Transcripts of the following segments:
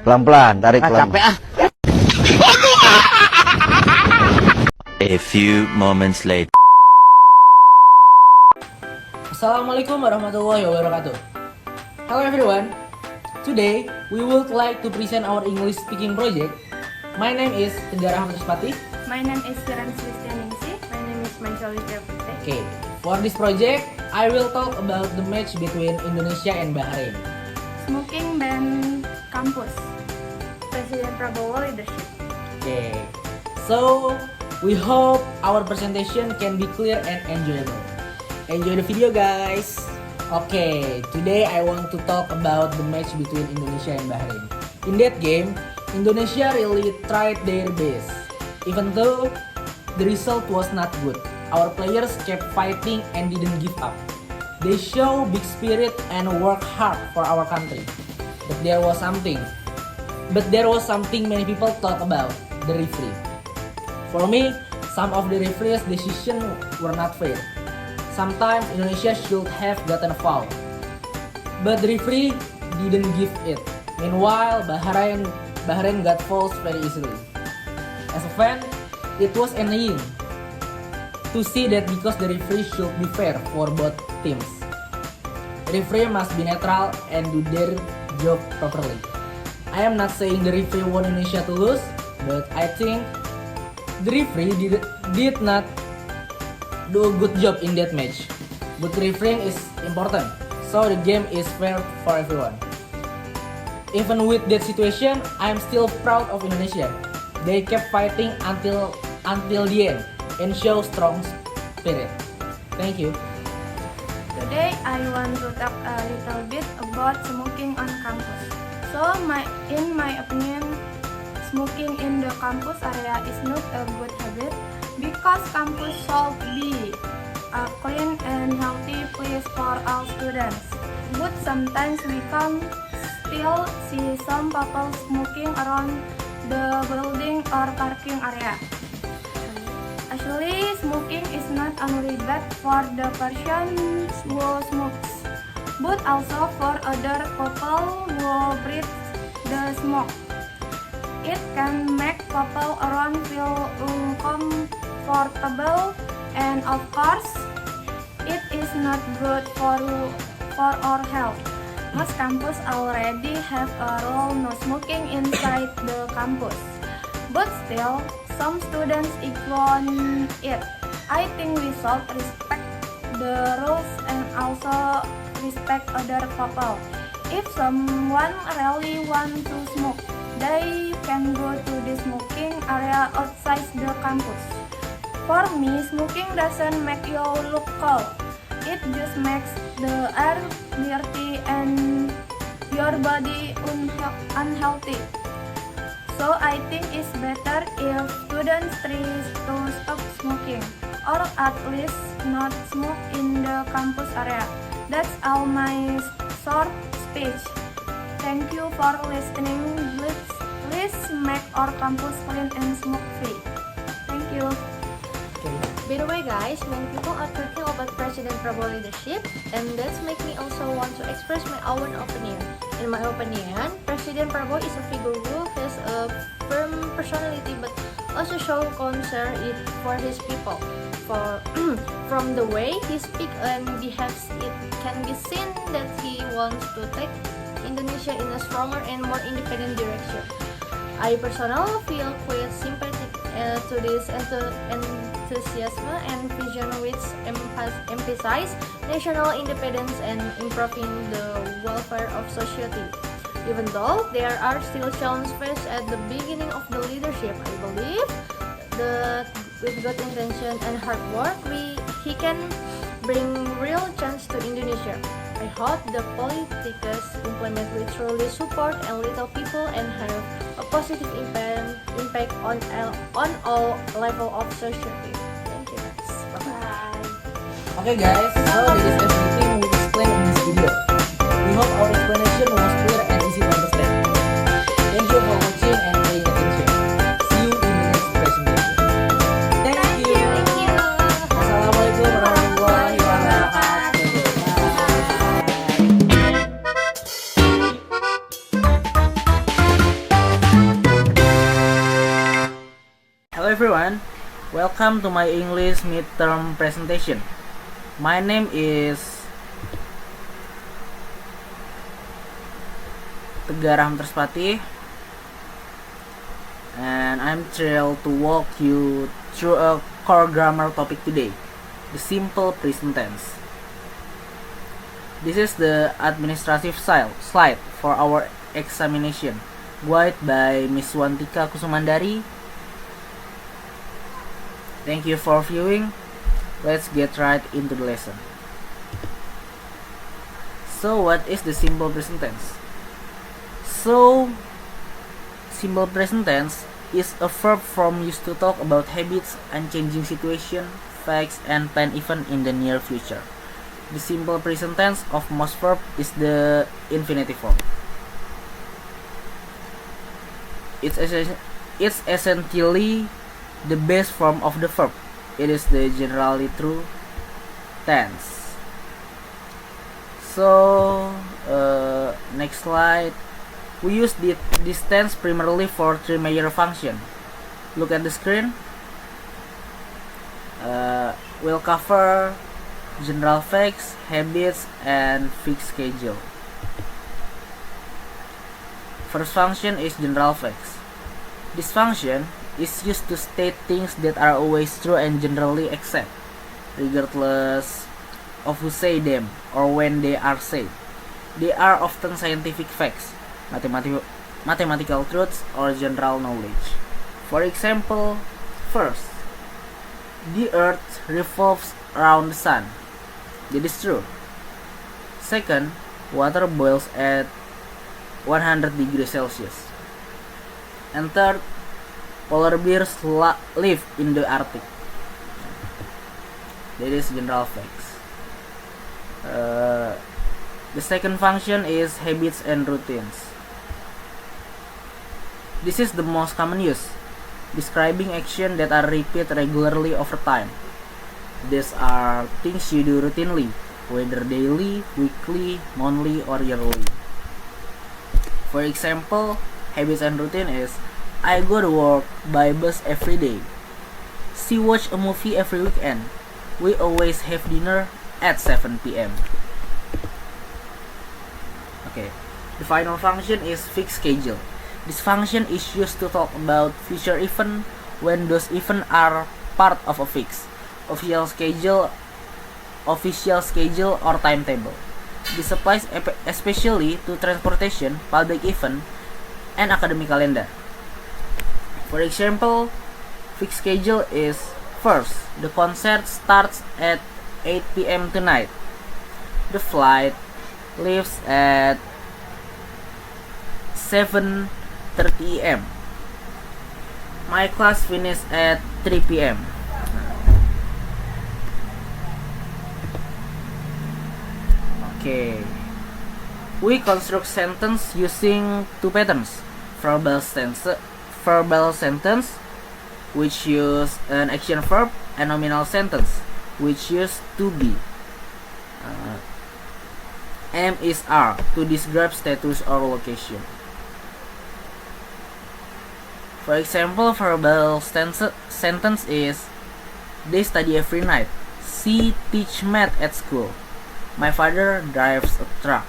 Pelan-pelan, tarik pelan. Capek ah. A few moments later. Assalamualaikum warahmatullahi wabarakatuh. Hello everyone. Today we would like to present our English speaking project. My name is Tegar Ahmad Suspati. My name is Kiran Kristianingsi. My name is Manjali Putri. Okay. For this project, I will talk about the match between Indonesia and Bahrain. Smoking ban kampus. Presiden Prabowo leadership. Okay. So we hope our presentation can be clear and enjoyable. Enjoy the video, guys. Okay, today I want to talk about the match between Indonesia and Bahrain. In that game, Indonesia really tried their best. Even though the result was not good, our players kept fighting and didn't give up. They show big spirit and work hard for our country. But there was something many people talk about, the referee. For me, some of the referee's decisions were not fair. Sometimes Indonesia should have gotten a foul, but the referee didn't give it. Meanwhile, Bahrain got fouls very easily. As a fan, it was annoying to see that because the referee should be fair for both teams. The referee must be neutral and do their job properly. I am not saying the referee want Indonesia to lose, but I think the referee did not do a good job in that match. Good refereeing is important, so the game is fair for everyone. Even with that situation, I am still proud of Indonesia. They kept fighting until the end and show strong spirit. Thank you. Today I want to talk a little bit about smoking on campus. So in my opinion, smoking in the campus area is not a good habit because campus should be a clean and healthy place for all students. But sometimes we can still see some people smoking around the building or parking area. Actually, smoking is not only bad for the person who smokes, but also for other people who breathe the smoke. It can make people around feel uncomfortable, and of course, it is not good for our health. Most campus already have a rule no smoking inside the campus, but still, some students ignore it. I think we should respect the rules and also respect other people. If someone really wants to smoke, they can go to the smoking area outside the campus. For me, smoking doesn't make you look cool. It just makes the air dirty and your body unhealthy. So I think it's better if students try to stop smoking, or at least not smoke in the campus area. That's all my short speech. Thank you for listening. Please make our campus clean and smoke free. Thank you. By the way guys, many people are talking about President Prabowo leadership, and that's make me also want to express my own opinion. In my opinion, President Prabowo is a figure who has a firm personality but also show concern for his people. From the way he speaks and behaves, it can be seen that he wants to take Indonesia in a stronger and more independent direction. I personally feel quite sympathetic to this enthusiasm and vision which emphasize national independence and improving the welfare of society. Even though there are still challenges faced at the beginning of the leadership, I believe that with good intention and hard work, he can bring real change to Indonesia. I hope the politicians implement will truly support and little people and have a positive impact on all level of society. Thank you guys. Bye-bye. Okay guys, so that is everything we explained in this video. We hope our explanation was clear and easy to understand. Thank you for watching and paying attention. See you in the next presentation. Thank you. Assalamualaikum warahmatullahi wabarakatuh. Bye. everyone, welcome to my English midterm presentation. My name is Tegar Hamterspati, and I'm thrilled to walk you through a core grammar topic today, the simple present tense. This is the administrative slide for our examination, guided by Miss Wantika Kusumandari. Thank you for viewing. Let's get right into the lesson. So, what is the simple present tense? So, simple present tense is a verb form used to talk about habits, unchanging situation, facts, and plan event in the near future. The simple present tense of most verbs is the infinitive form. It's essentially the base form of the verb. It is the generally true tense. So, next slide. We use this tense primarily for three major functions. Look at the screen. We'll cover general facts, habits, and fixed schedule. First function is general facts. This function is used to state things that are always true and generally accepted, regardless of who say them or when they are said. They are often scientific facts, mathematical truths, or general knowledge. For example, first, the earth revolves around the sun. That is true. Second, water boils at 100 degrees Celsius. And third, polar bears live in the Arctic. That is general facts. The second function is habits and routines. This is the most common use, describing actions that are repeated regularly over time. These are things you do routinely, whether daily, weekly, monthly, or yearly. For example, habits and routine is I go to work by bus every day. She watch a movie every weekend. We always have dinner at 7 p.m. Okay. The final function is fixed schedule. This function is used to talk about future events when those events are part of a fixed official schedule or timetable. This applies especially to transportation, public event, and academic calendar. For example, fixed schedule is first, the concert starts at 8 p.m. tonight. The flight leaves at 7:30 a.m. My class finishes at 3 p.m. Okay. We construct sentence using two patterns. Verbal sentence, which use an action verb, and nominal sentence, which use to be. M is R, to describe status or location. For example, verbal sentence is they study every night. She teach math at school. My father drives a truck.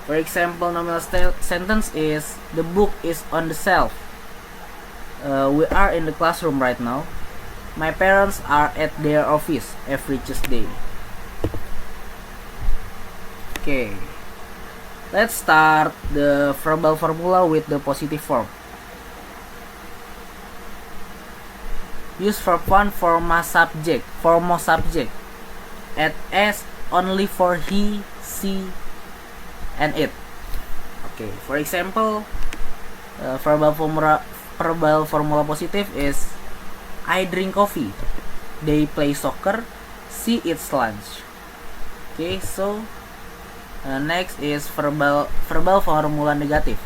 For example, nominal sentence is the book is on the shelf. We are in the classroom right now. My parents are at their office every Tuesday. Okay. Let's start the verbal formula with the positive form. Use verb 1 for most subject. Add s only for he, she, and it. Okay. For example, verbal formula positive is I drink coffee. They play soccer. She eats lunch. Okay. So next is verbal formula negative.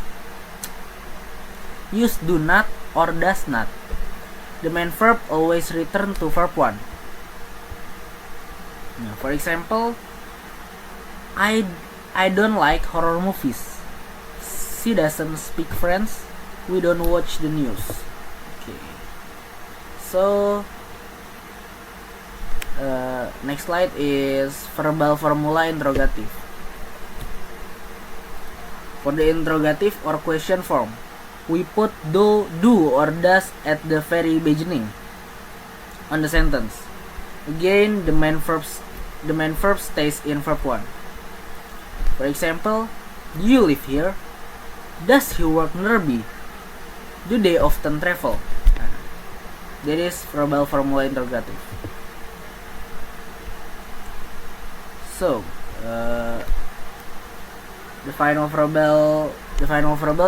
Use do not or does not. The main verb always return to verb 1. Now, for example, I don't like horror movies. She doesn't speak French. We don't watch the news. Okay. So next slide is verbal formula interrogative. For the interrogative or question form, we put do or does at the very beginning on the sentence. Again, the main verb stays in verb 1. For example, do you live here? Does he work nearby? Do they often travel? That is verbal formula interrogative. So, the final verbal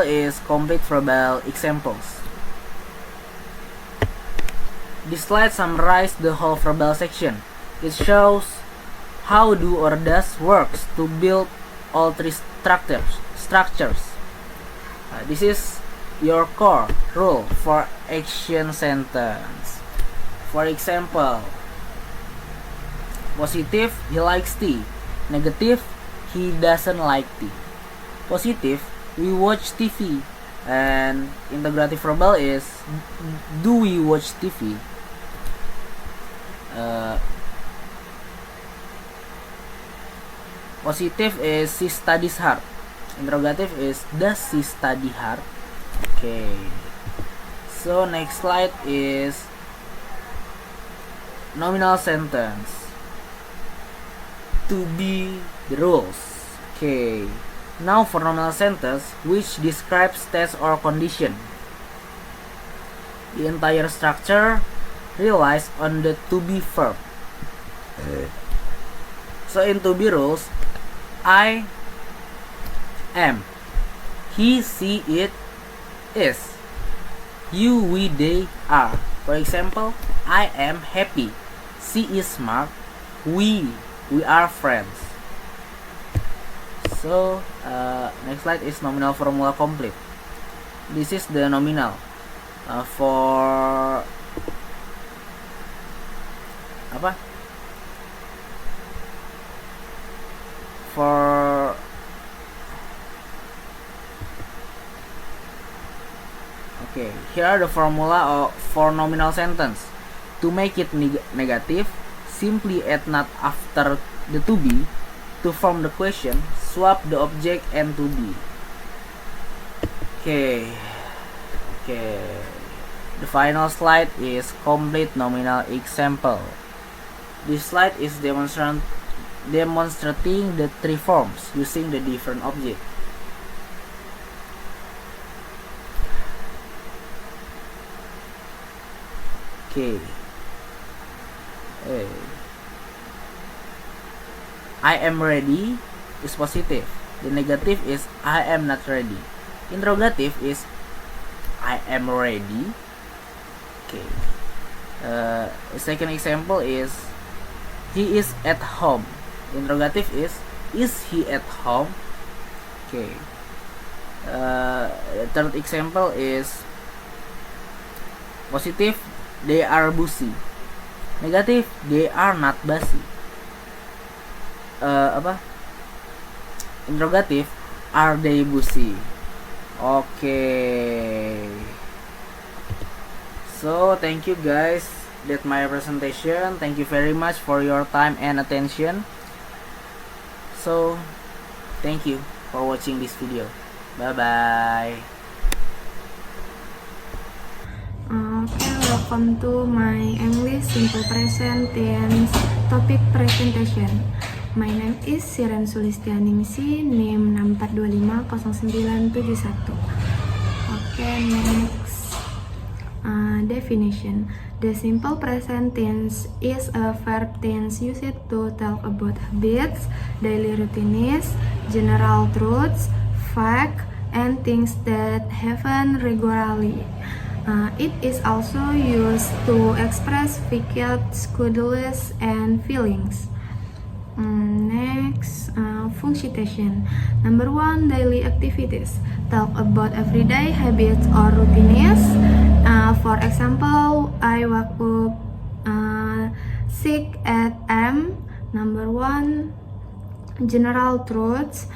is complete verbal examples. This slide summarizes the whole verbal section. It shows how do or does works to build all three structures. This is your core rule for action sentence. For example, positive, he likes tea. Negative, he doesn't like tea. Positive, we watch TV. And integrative verbal is, do we watch TV? Positive is, she studies hard. Interrogative is, does she study hard? Okay. So next slide is nominal sentence. To be the rules. Okay. Now for nominal sentence which describes state or condition. The entire structure relies on the to be verb. So in to be rules, I am, he, she, it, is, you, we, they, are. For example, I am happy, she is smart, we are friends. So next slide is nominal formula complete. This is the nominal for apa? For okay, here are the formula for nominal sentence. To make it negative, simply add not after the to be. To form the question, swap the object and to be. Okay. The final slide is complete nominal example. This slide is demonstrating the three forms using the different object. Okay. I am ready is positive. The negative is I am not ready. Interrogative is I am ready. Okay. The second example is he is at home. Interrogative is he at home? Okay. Third example is positive, they are busy. Negative, they are not busy. Interrogative, are they busy? Okay. So thank you guys, that's my presentation. Thank you very much for your time and attention. So thank you for watching this video. Bye bye. Okay, welcome to my English Simple Present Tense topic presentation. My name is Siren Sulistianingsi, NIM 64250971. Okay, next definition. The simple present tense is a verb tense used to talk about habits, daily routines, general truths, facts, and things that happen regularly. It is also used to express feelings, schedules, and feelings. Next, functionation. Number 1, daily activities. Talk about everyday habits or routines. For example, I wake up 6 a.m. Number 1, general truths.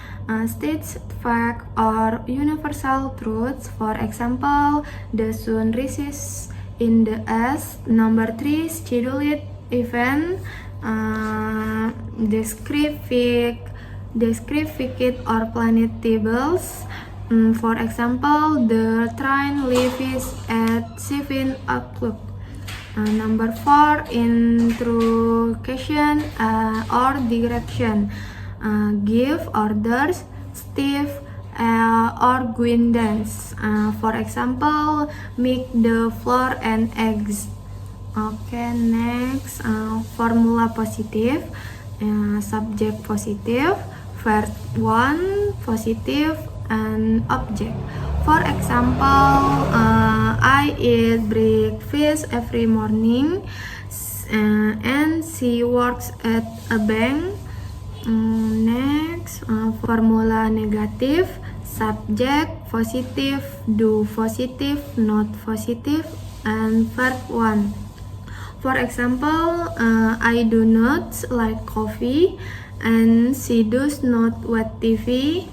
States fact or universal truths. For example, the sun rises in the S. Number 3, scheduled event. Descriptive or planet tables. For example, the train leaves at 7 o'clock. Number 4, interrogation or direction. Give orders, Steve or guidance. For example, make the flour and eggs. Okay, next, formula positive, subject positive, verb 1 positive, and object. For example, I eat breakfast every morning, and she works at a bank. Next, formula negative, subject positive, do positive, not positive, and verb 1. For example, I do not like coffee, and she does not watch TV.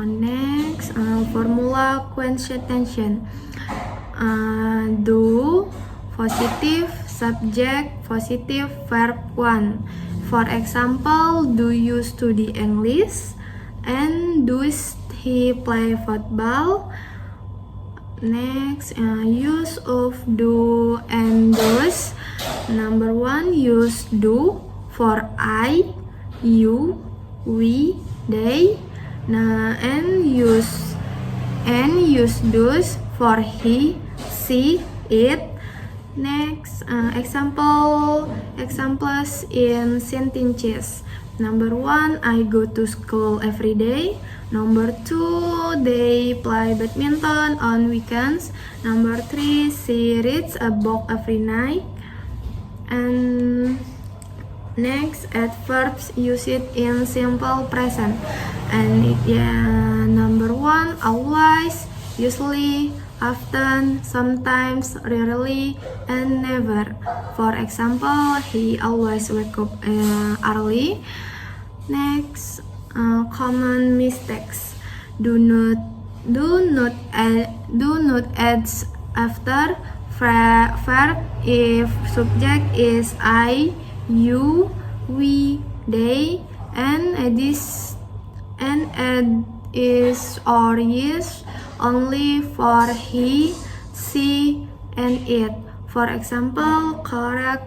Next, formula quantization. Do positive, subject positive, verb 1. For example, do you study English, and does he play football? Next, use of do and does. Number 1, use do for I, you, we, they. And use does for he, she, it. Next, examples in sentences. Number 1, I go to school every day. Number 2, they play badminton on weekends. Number 3, she reads a book every night. And next, adverbs use it in simple present. And number 1, always, usually, often, sometimes, rarely, and never. For example, he always wake up early. Next, common mistakes. Do not add after verb if subject is I, you, we, they, and add is or is only for he, she, and it. For example, correct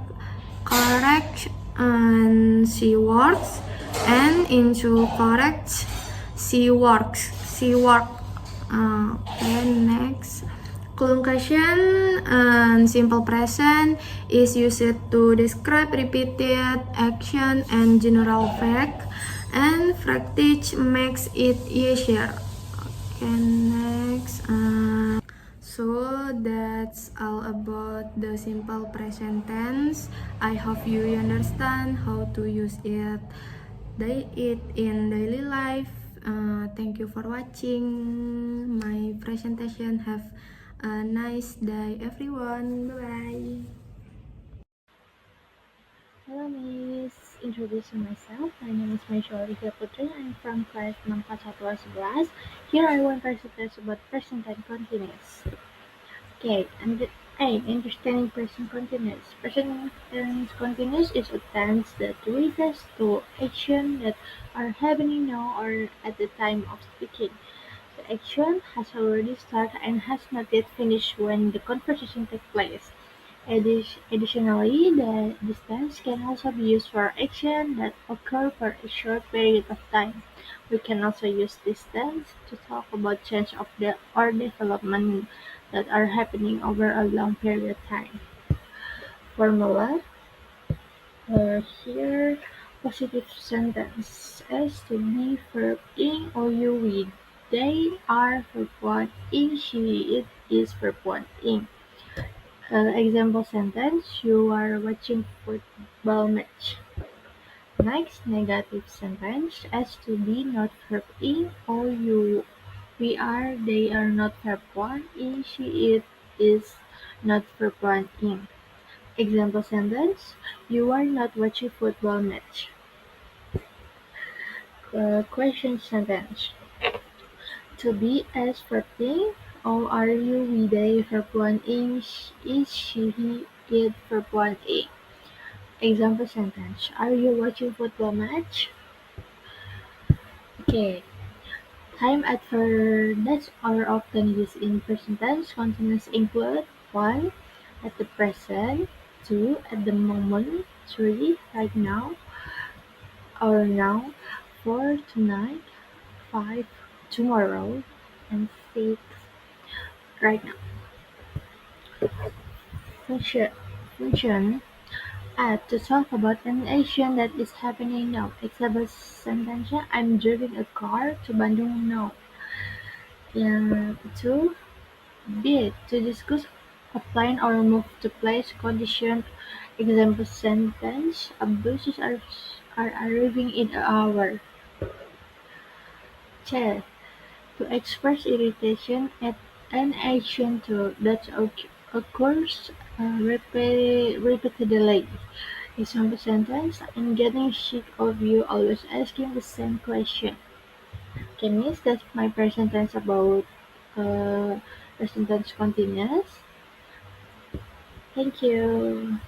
and she works, and into correct she works. And next, conjugation and simple present is used to describe repeated action and general fact, and practice makes it easier. Okay, next. So that's all about the simple present tense. I hope you understand how to use it in daily life. Thank you for watching my presentation. Have a nice day, everyone. Bye-bye. Hello, Miss. Introducing myself. My name is Maisha Olivia Putri. I'm from class 64111. Here I want to present about present and continuous. Okay, and understanding present continuous. Present tense continuous is a tense that refers to action that are happening now or at the time of speaking. The action has already started and has not yet finished when the conversation takes place. Additionally, this tense can also be used for action that occur for a short period of time. We can also use this tense to talk about change or development that are happening over a long period of time. Formula here, positive sentence. S to be, verb ing or you with. They are verb 1 ing, she, it is verb 1 ing. Example sentence, you are watching football match. Next, negative sentence, S to be, not verb ing or you. We are, they are not verb 1 ing, she, it is not verb 1 ing. Example sentence, you are not watching football match. Question sentence, to be as verb ing Oh, are you with a verb 1 is she, he, it verb 1a. Example sentence. Are you watching football match? Okay. Time at for that are often used in present tense continuous include 1. At the present, 2. At the moment, 3. Right now or now, 4. Tonight, 5. Tomorrow, and 6. Right now. Function. Function. Add to talk about an action that is happening now. Example sentence. I'm driving a car to Bandung now. Yang two, bid to discuss a plan or move to place condition. Example sentence: buses are arriving in an hour. C. To express irritation at an action that occurs repeatedly. Example sentence: I'm getting sick of you always asking the same question. Okay, miss, that's my present tense about present tense continuous. Thank you.